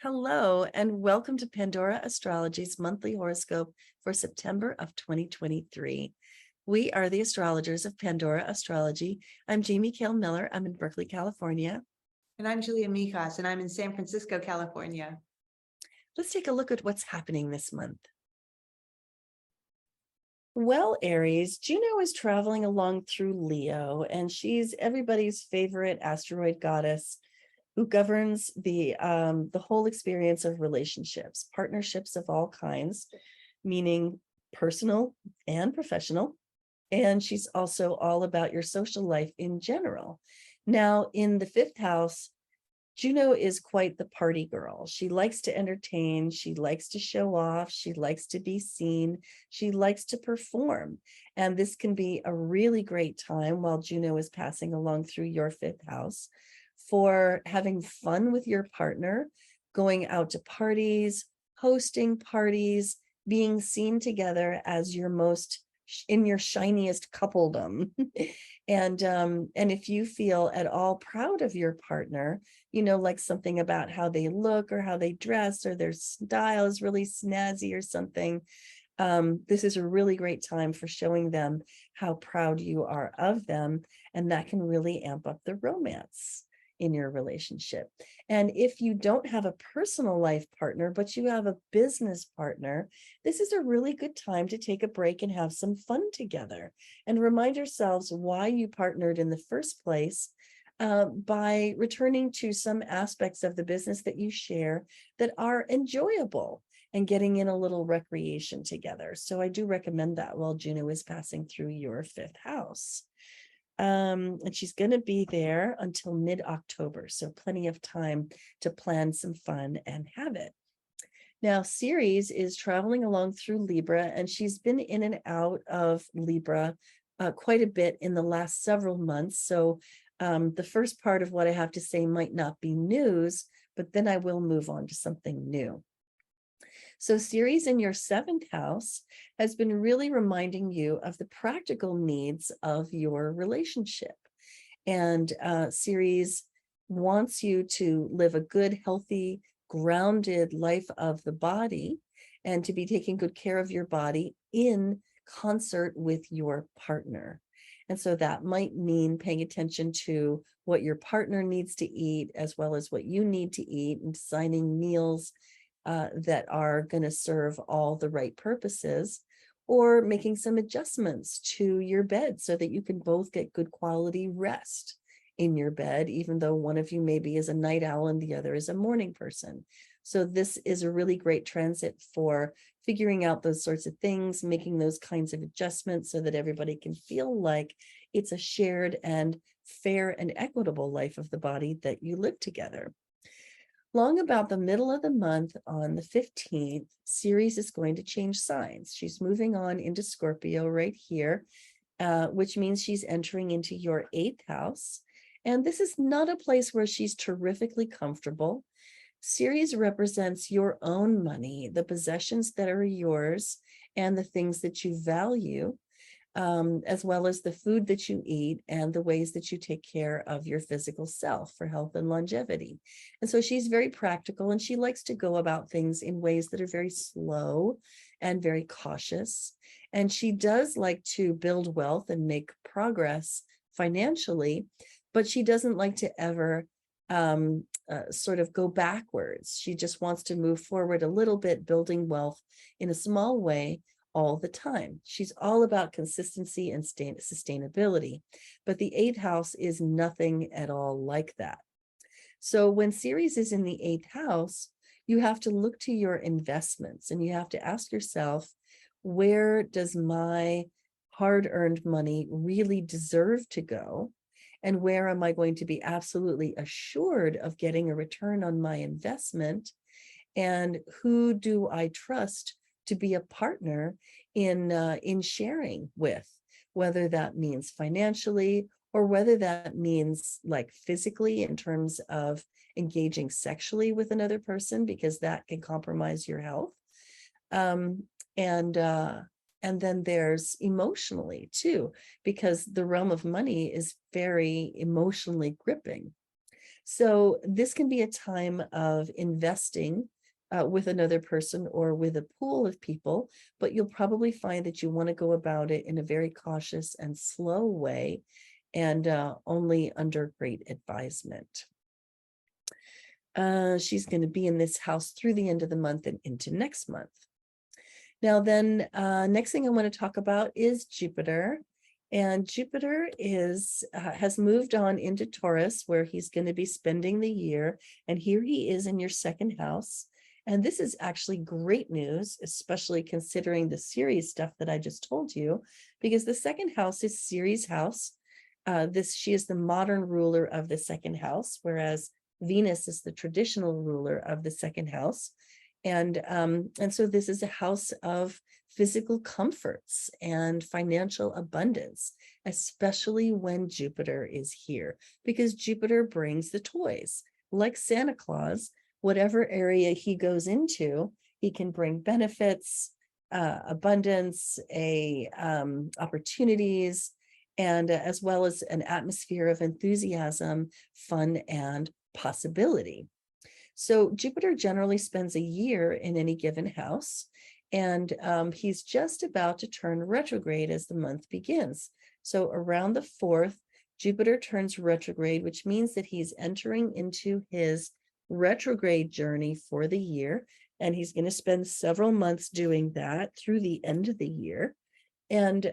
Hello, and welcome to Pandora Astrology's monthly horoscope for September of 2023. We are the astrologers of Pandora Astrology. I'm Jamie Kale Miller. I'm in Berkeley, California. And I'm Julia Mijas, and I'm in San Francisco, California. Let's take a look at what's happening this month. Well, Aries, Juno is traveling along through Leo, and she's everybody's favorite asteroid goddess who governs the whole experience of relationships, partnerships of all kinds, meaning personal and professional. And she's also all about your social life in general. Now, in the fifth house, Juno is quite the party girl. She likes to entertain. She likes to show off. She likes to be seen. She likes to perform. And this can be a really great time while Juno is passing along through your fifth house for having fun with your partner, going out to parties, hosting parties, being seen together as your most in your shiniest coupledom. And if you feel at all proud of your partner, like something about how they look or how they dress or their style is really snazzy or something, this is a really great time for showing them how proud you are of them. And that can really amp up the romance in your relationship. And if you don't have a personal life partner, but you have a business partner, this is a really good time to take a break and have some fun together and remind yourselves why you partnered in the first place, by returning to some aspects of the business that you share that are enjoyable and getting in a little recreation together. So I do recommend that while Juno is passing through your fifth house. And she's going to be there until mid-October, so plenty of time to plan some fun and have it. Now, Ceres is traveling along through Libra, and she's been in and out of Libra quite a bit in the last several months. So the first part of what I have to say might not be news, but then I will move on to something new. So Ceres in your seventh house has been really reminding you of the practical needs of your relationship. And Ceres wants you to live a good, healthy, grounded life of the body and to be taking good care of your body in concert with your partner. And so that might mean paying attention to what your partner needs to eat, as well as what you need to eat, and designing meals that are going to serve all the right purposes, or making some adjustments to your bed so that you can both get good quality rest in your bed, even though one of you maybe is a night owl and the other is a morning person. So this is a really great transit for figuring out those sorts of things, making those kinds of adjustments so that everybody can feel like it's a shared and fair and equitable life of the body that you live together. Long about the middle of the month, on the 15th, Ceres is going to change signs. She's moving on into Scorpio right here, which means she's entering into your eighth house. And this is not a place where she's terrifically comfortable. Ceres represents your own money, the possessions that are yours, and the things that you value, as well as the food that you eat and the ways that you take care of your physical self for health and longevity. And so she's very practical, and she likes to go about things in ways that are very slow and very cautious. And she does like to build wealth and make progress financially, but she doesn't like to ever sort of go backwards. She just wants to move forward a little bit, building wealth in a small way all the time. She's all about consistency and sustainability, but the eighth house is nothing at all like that. So when Ceres is in the eighth house, you have to look to your investments and you have to ask yourself, where does my hard-earned money really deserve to go? And where am I going to be absolutely assured of getting a return on my investment? And who do I trust to be a partner in sharing with, whether that means financially or whether that means like physically in terms of engaging sexually with another person, because that can compromise your health. And then there's emotionally too, because the realm of money is very emotionally gripping. So this can be a time of investing with another person or with a pool of people, but you'll probably find that you want to go about it in a very cautious and slow way, and only under great advisement. She's going to be in this house through the end of the month and into next month. Now then, next thing I want to talk about is Jupiter. And Jupiter has moved on into Taurus, where he's going to be spending the year. And here he is in your second house. And this is actually great news, especially considering the Ceres stuff that I just told you, because the second house is Ceres' house. She is the modern ruler of the second house, whereas Venus is the traditional ruler of the second house. And so this is a house of physical comforts and financial abundance, especially when Jupiter is here, because Jupiter brings the toys. Like Santa Claus, whatever area he goes into, he can bring benefits, abundance, opportunities, and as well as an atmosphere of enthusiasm, fun, and possibility. So Jupiter generally spends a year in any given house, and he's just about to turn retrograde as the month begins. So around the 4th, Jupiter turns retrograde, which means that he's entering into his retrograde journey for the year, and he's going to spend several months doing that through the end of the year. And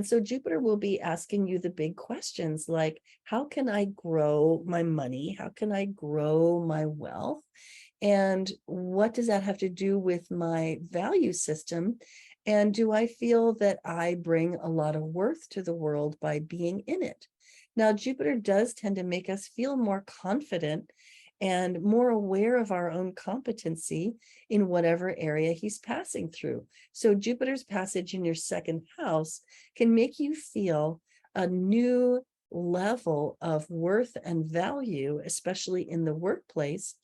so Jupiter will be asking you the big questions like, how can I grow my money? How can I grow my wealth? And what does that have to do with my value system? And do I feel that I bring a lot of worth to the world by being in it? Now, Jupiter does tend to make us feel more confident and more aware of our own competency in whatever area he's passing through. So Jupiter's passage in your second house can make you feel a new level of worth and value, especially in the workplace,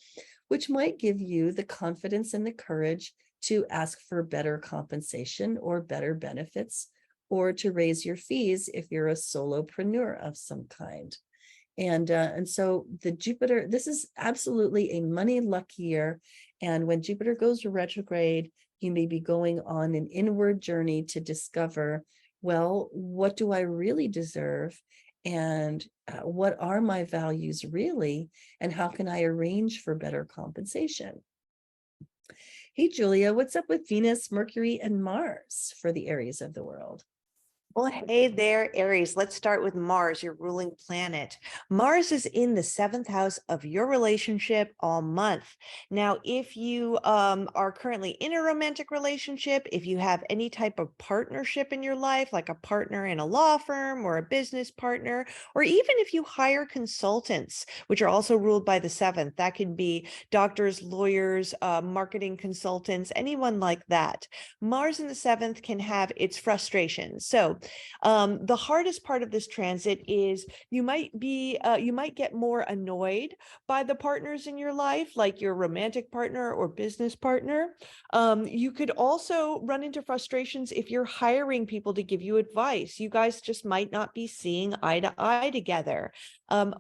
which might give you the confidence and the courage to ask for better compensation or better benefits, or to raise your fees if you're a solopreneur of some kind. And so the Jupiter, this is absolutely a money luck year. And when Jupiter goes retrograde, you may be going on an inward journey to discover, well, what do I really deserve? And what are my values really? And how can I arrange for better compensation? Hey, Julia, what's up with Venus, Mercury, and Mars for the Aries of the world? Well, hey there, Aries. Let's start with Mars, your ruling planet. Mars is in the 7th house of your relationship all month. Now, if you are currently in a romantic relationship, if you have any type of partnership in your life, like a partner in a law firm or a business partner, or even if you hire consultants, which are also ruled by the 7th, that can be doctors, lawyers, marketing consultants, anyone like that. Mars in the 7th can have its frustrations. So the hardest part of this transit is you might get more annoyed by the partners in your life, like your romantic partner or business partner. You could also run into frustrations if you're hiring people to give you advice. You guys just might not be seeing eye to eye together.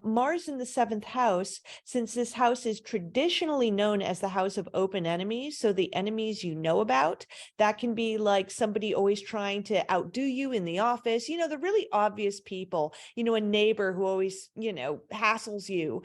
Mars in the 7th house, since this house is traditionally known as the house of open enemies, so the enemies you know about, that can be like somebody always trying to outdo you in the office, the really obvious people, a neighbor who always, hassles you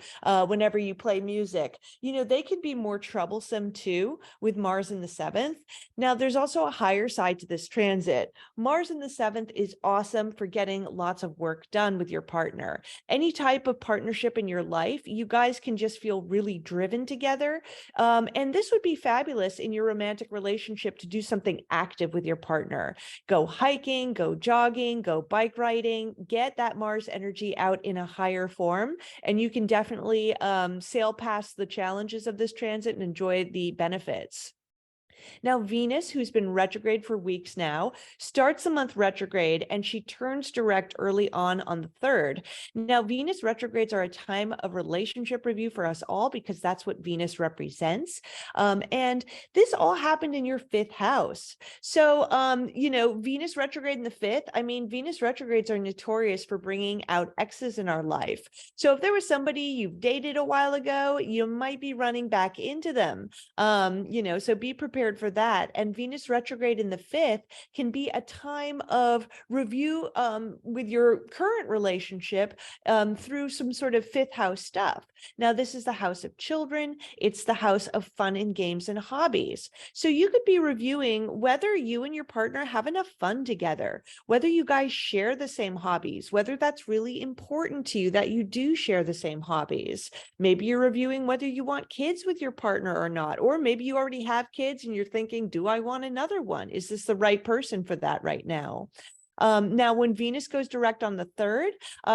whenever you play music, they can be more troublesome too with Mars in the 7th. Now, there's also a higher side to this transit. Mars in the 7th is awesome for getting lots of work done with your partner. Any type of partnership in your life, you guys can just feel really driven together. And this would be fabulous in your romantic relationship to do something active with your partner. Go hiking, go jogging, go bike riding, get that Mars energy out in a higher form. And you can definitely sail past the challenges of this transit and enjoy the benefits. Now, Venus, who's been retrograde for weeks now, starts the month retrograde and she turns direct early on the 3rd. Now, Venus retrogrades are a time of relationship review for us all because that's what Venus represents. And this all happened in your 5th house. So, Venus retrograde in the 5th, I mean, Venus retrogrades are notorious for bringing out exes in our life. So if there was somebody you've dated a while ago, you might be running back into them. So be prepared for that. And Venus retrograde in the 5th can be a time of review with your current relationship through some sort of 5th house stuff. Now, this is the house of children. It's the house of fun and games and hobbies. So you could be reviewing whether you and your partner have enough fun together, whether you guys share the same hobbies, whether that's really important to you that you do share the same hobbies. Maybe you're reviewing whether you want kids with your partner or not, or maybe you already have kids and you're thinking, do I want another one? Is this the right person for that right now? Now, when Venus goes direct on the 3rd,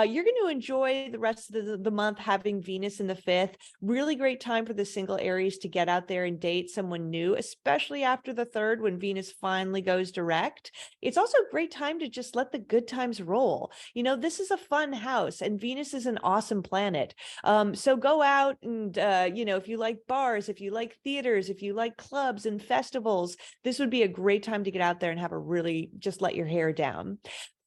you're going to enjoy the rest of the month having Venus in the 5th. Really great time for the single Aries to get out there and date someone new, especially after the 3rd when Venus finally goes direct. It's also a great time to just let the good times roll. This is a fun house and Venus is an awesome planet. So go out and, if you like bars, if you like theaters, if you like clubs and festivals, this would be a great time to get out there and have a really just let your hair down.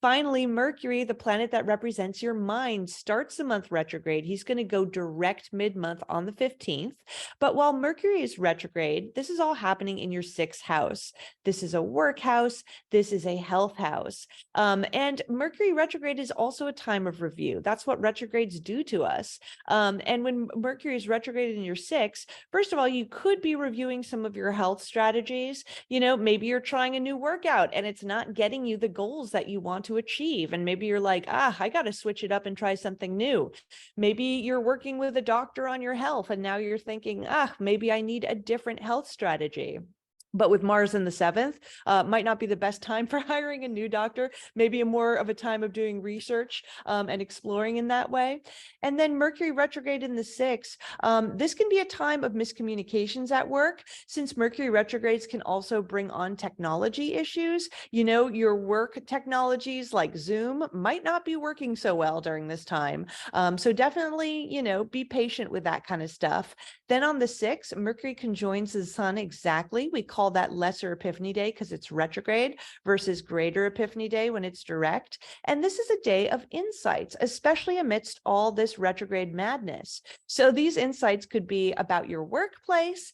Finally, Mercury, the planet that represents your mind, starts the month retrograde. He's going to go direct mid-month on the 15th. But while Mercury is retrograde, this is all happening in your 6th house. This is a work house. This is a health house. And Mercury retrograde is also a time of review. That's what retrogrades do to us. And when Mercury is retrograde in your 6th, first of all, you could be reviewing some of your health strategies. Maybe you're trying a new workout and it's not getting you the goals that you want to achieve. And maybe you're like, I got to switch it up and try something new. Maybe you're working with a doctor on your health and now you're thinking, maybe I need a different health strategy. But with Mars in the 7th, might not be the best time for hiring a new doctor, maybe more of a time of doing research and exploring in that way. And then Mercury retrograde in the 6th, this can be a time of miscommunications at work, since Mercury retrogrades can also bring on technology issues. Your work technologies like Zoom might not be working so well during this time. So definitely, be patient with that kind of stuff. Then on the 6th, Mercury conjoins the sun exactly. We call that lesser epiphany day because it's retrograde versus greater epiphany day when it's direct. And this is a day of insights, especially amidst all this retrograde madness. So these insights could be about your workplace.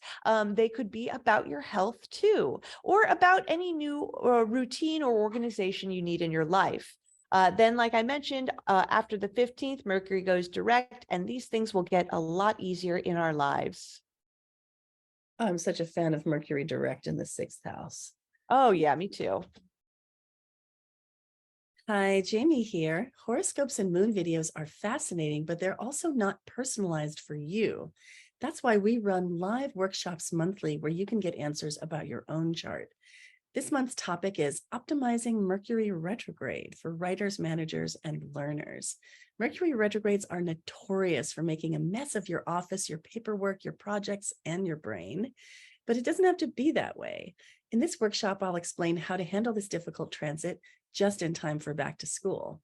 They could be about your health too, or about any new routine or organization you need in your life. Then, like I mentioned, after the 15th, Mercury goes direct, and these things will get a lot easier in our lives. I'm such a fan of Mercury direct in the 6th house. Oh, yeah, me too. Hi, Jamie here. Horoscopes and moon videos are fascinating, but they're also not personalized for you. That's why we run live workshops monthly where you can get answers about your own chart. This month's topic is optimizing Mercury retrograde for writers, managers, and learners. Mercury retrogrades are notorious for making a mess of your office, your paperwork, your projects, and your brain. But it doesn't have to be that way. In this workshop, I'll explain how to handle this difficult transit just in time for back to school.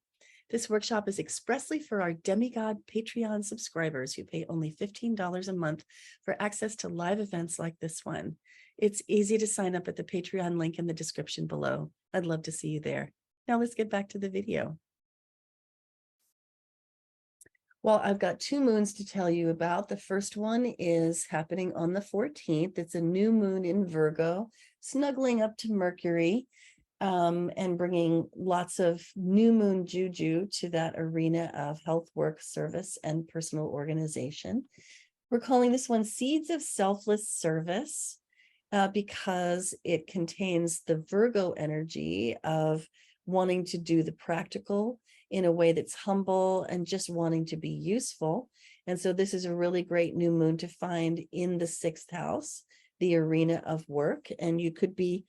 This workshop is expressly for our Demigod Patreon subscribers who pay only $15 a month for access to live events like this one. It's easy to sign up at the Patreon link in the description below. I'd love to see you there. Now let's get back to the video. Well, I've got 2 moons to tell you about. The first one is happening on the 14th. It's a new moon in Virgo, snuggling up to Mercury and bringing lots of new moon juju to that arena of health, work, service, and personal organization. We're calling this one Seeds of Selfless Service because it contains the Virgo energy of wanting to do the practical in a way that's humble and just wanting to be useful. And so this is a really great new moon to find in the 6th house, the arena of work. And you could be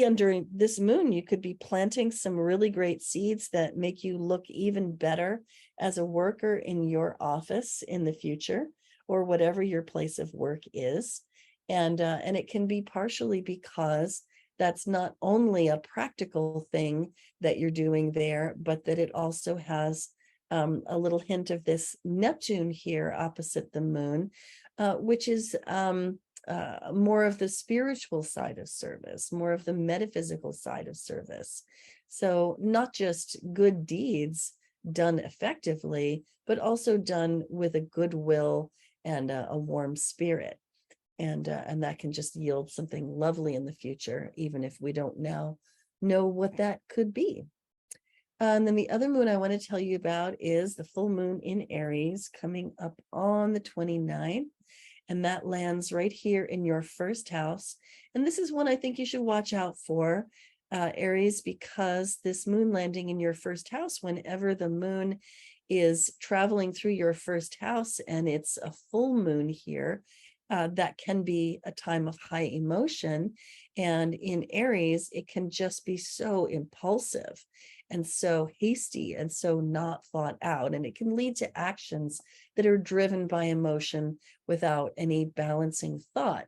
under this moon, you could be planting some really great seeds that make you look even better as a worker in your office in the future, or whatever your place of work is. And it can be partially because that's not only a practical thing that you're doing there, but that it also has a little hint of this Neptune here opposite the moon, which is more of the spiritual side of service, more of the metaphysical side of service. So not just good deeds done effectively, but also done with a goodwill and a warm spirit. And that can just yield something lovely in the future, even if we don't now know what that could be. And then the other moon I want to tell you about is the full moon in Aries coming up on the 29th. And that lands right here in your first house. And this is one I think you should watch out for, Aries, because this moon landing in your first house, whenever the moon is traveling through your first house and it's a full moon here, that can be a time of high emotion. And in Aries, it can just be so impulsive and so hasty and so not thought out. And it can lead to actions that are driven by emotion without any balancing thought.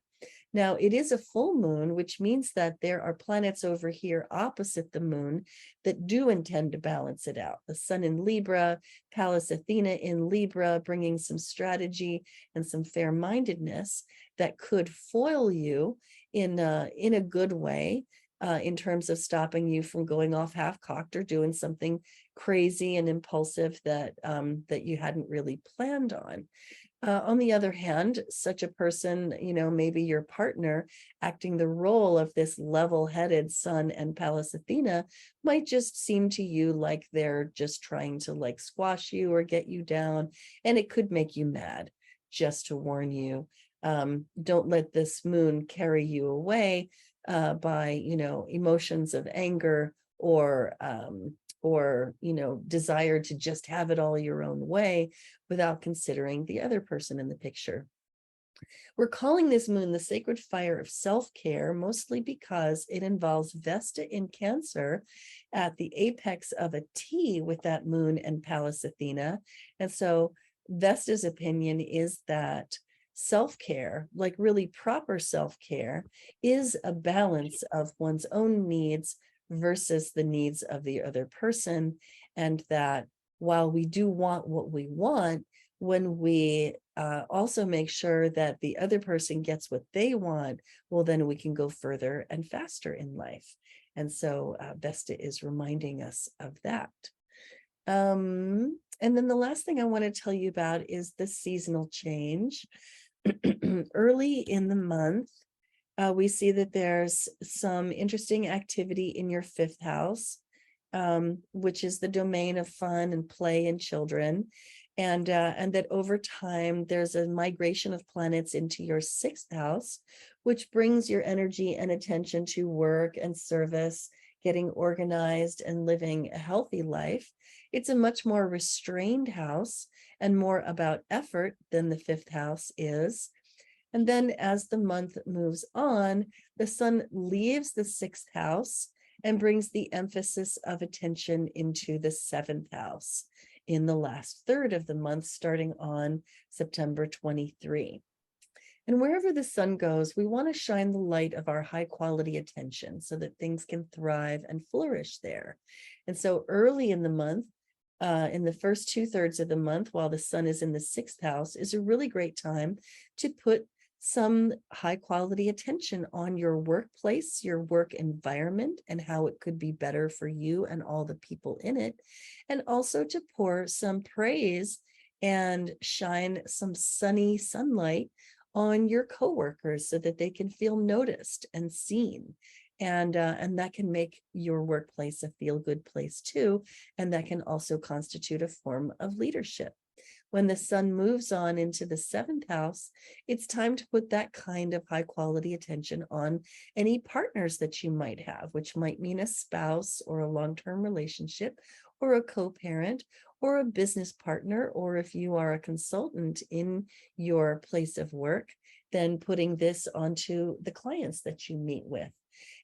Now, it is a full moon, which means that there are planets over here opposite the moon that do intend to balance it out. The sun in Libra, Pallas Athena in Libra, bringing some strategy and some fair-mindedness that could foil you in a good way, in terms of stopping you from going off half-cocked or doing something crazy and impulsive that you hadn't really planned on. On the other hand, such a person, maybe your partner acting the role of this level-headed sun and Pallas Athena might just seem to you like they're just trying to like squash you or get you down, and it could make you mad. Just to warn you, don't let this moon carry you away by, emotions of anger or desire to just have it all your own way without considering the other person in the picture. We're calling this moon the sacred fire of self-care, mostly because it involves Vesta in Cancer at the apex of a T with that moon and Pallas Athena. And so Vesta's opinion is that self-care, like really proper self-care, is a balance of one's own needs versus the needs of the other person. And that while we do want what we want, when we also make sure that the other person gets what they want, well, then we can go further and faster in life. And so Vesta is reminding us of that. And then the last thing I want to tell you about is the seasonal change. Early in the month, we see that there's some interesting activity in your fifth house, which is the domain of fun and play and children. And that over time, there's a migration of planets into your sixth house, which brings your energy and attention to work and service, getting organized and living a healthy life. It's a much more restrained house and more about effort than the fifth house is. And then as the month moves on, the sun leaves the sixth house and brings the emphasis of attention into the seventh house in the last third of the month, starting on September 23. And wherever the sun goes, we want to shine the light of our high quality attention so that things can thrive and flourish there. And so early in the month, in the first 2/3 of the month, while the sun is in the sixth house, is a really great time to put some high quality attention on your workplace, your work environment, and how it could be better for you and all the people in it. And also to pour some praise and shine some sunny sunlight on your coworkers so that they can feel noticed and seen. And that can make your workplace a feel-good place too. And that can also constitute a form of leadership. When the sun moves on into the seventh house, it's time to put that kind of high quality attention on any partners that you might have, which might mean a spouse or a long-term relationship or a co-parent or a business partner, or if you are a consultant in your place of work, then putting this onto the clients that you meet with.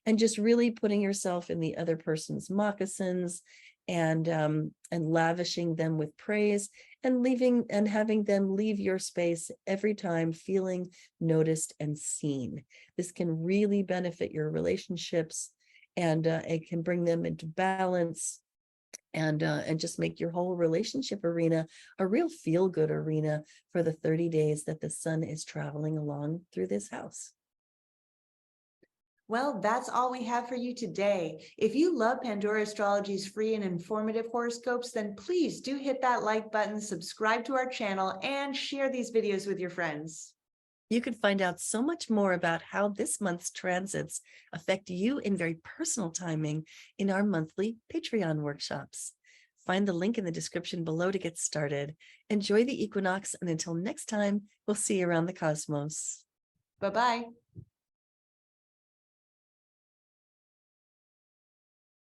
And just really putting yourself in the other person's moccasins and lavishing them with praise and having them leave your space every time feeling noticed and seen. This can really benefit your relationships, and it can bring them into balance, and just make your whole relationship arena a real feel-good arena for the 30 days that the sun is traveling along through this house. Well, that's all we have for you today. If you love Pandora Astrology's free and informative horoscopes, then please do hit that like button, subscribe to our channel, and share these videos with your friends. You can find out so much more about how this month's transits affect you in very personal timing in our monthly Patreon workshops. Find the link in the description below to get started. Enjoy the equinox, and until next time, we'll see you around the cosmos. Bye-bye.